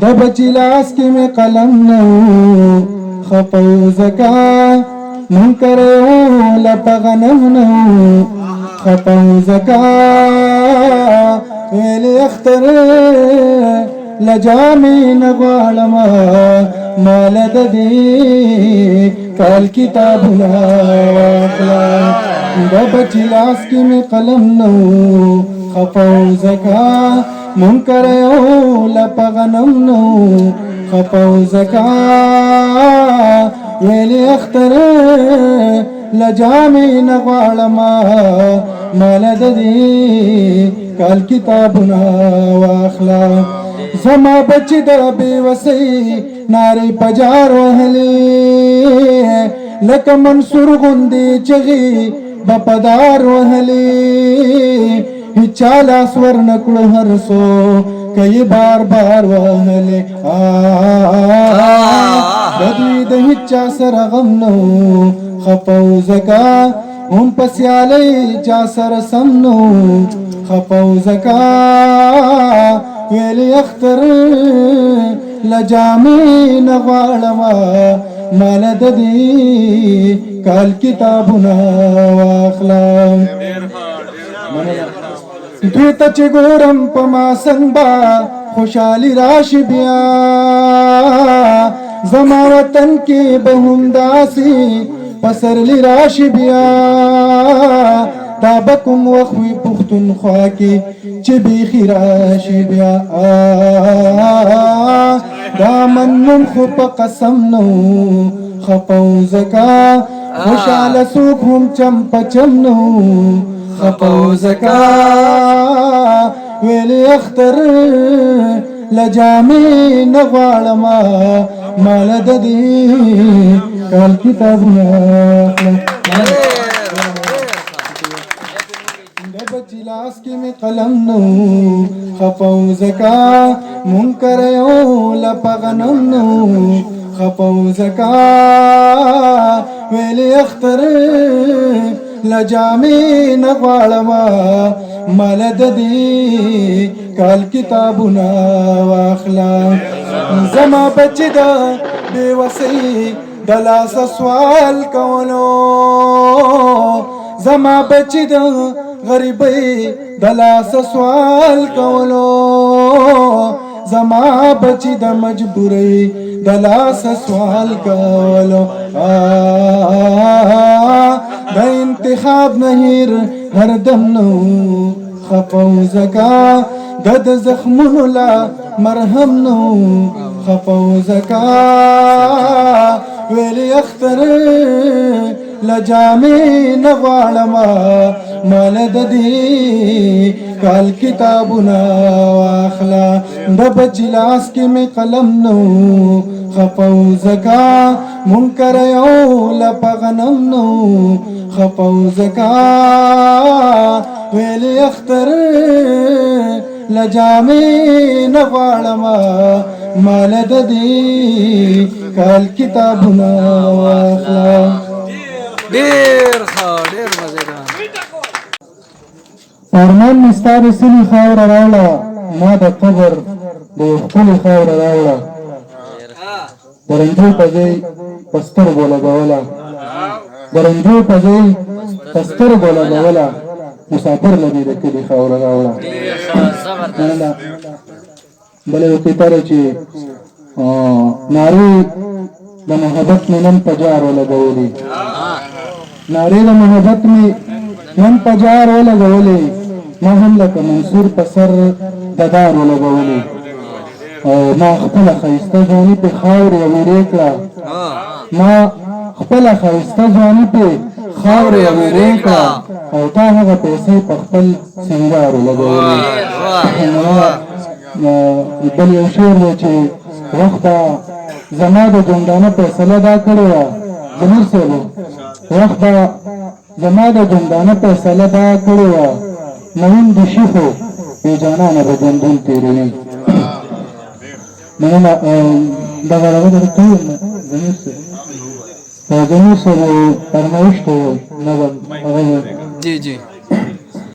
د بچی لاس کې مې قلم نه خپو زکا منکر لپغنم نه خپو زکا ویل اختر لجامي نغوالما مال د دې کال کتابونه واخلا د بچی لاس کې مې قلم نه خپو زکا منکر لپغنم نه خپو زکا ویل اختر لجامي نغوالما مال د دې کال کتابونه واخلا زما بچی د بے وسی ناری پجار وهلی لکه منصور غوندې چغي بپدار وهلی هیچا لاس ور نکړو هر سو کئی بار بار وهلی د دوی د هیچا سره غم نو خپو زکا هم پسیالی چا سره سم نو خپو زکا ویلی اختر لجامی نغوالما مال د دې کال کتابونه واخلا دوی ته چې ګورم په ما څنګ با خوشحالي راشي بیا زما وطن کې به هم داسې پسرلی راشي بیا دا بکم وخوی پختونخوا کې چې بیخي راشي بیا دا منم خو په قسم نو خپو زکا خوشاله څوک هم چم په چم نو خپو زکا ویلی اختر لجامي نغوالما مال د دې کال کتابونه بچی لاس کې مې قلم نو خپو زکا منکر لپغنم نو خپو زکا ویلی اختر لجامي نغوالما مال د دې کال کتابونه واخلا زما بچی د بے وسی د لاس سوال کولو زما بچی د غریبی د لاس سوال کولو زما بچی د مجبوری د لاس سوال کولو د انتخاب نهیر هر دم نو خپو زکا د زخمونو لا مرهم نو خپو زکا ویلی اختر لجامي نغوالما مال د دې کال کتابونه واخلا د بچی لاس کې مې قلم نو خپو زکا منکر لپغنم نو خپو زکا ویلی اختر لجامي نغوالما مال د دې کال کتابونه واخلا ډیر مزیدار ارمان مستار سلی خاور راوړه ما د قبر د خپل خاور راوړه درنجو په ځای پستر بولګولا درنجو په ځای پستر بولګولا مسافر لدی د کلی خاور راوړه بلې وکړه چې ناری د محبت نن پجار ولګولې ناری د محبت می نن پجار ولګولې ما هم لکه منصور په سر ددار ولګولې او ما خپل خیسته ځواني په خاور ویری کړه ما خپل خیسته ځواني په خاور ویری کړه او تا هغه پیسې په خپل سنگار ولګولې بل یو شعر دی چې وخت زما د ژوندانه فیصله دا کړې وه ضمیر صاحب وخت زما د ژوندانه فیصله دا کړې وه نویم د شیخو بې جانانه به ژوندون تېروي مننه دغه راغه درته ووایم ضمیر صاحب فرمایش کوي نظم هغه جی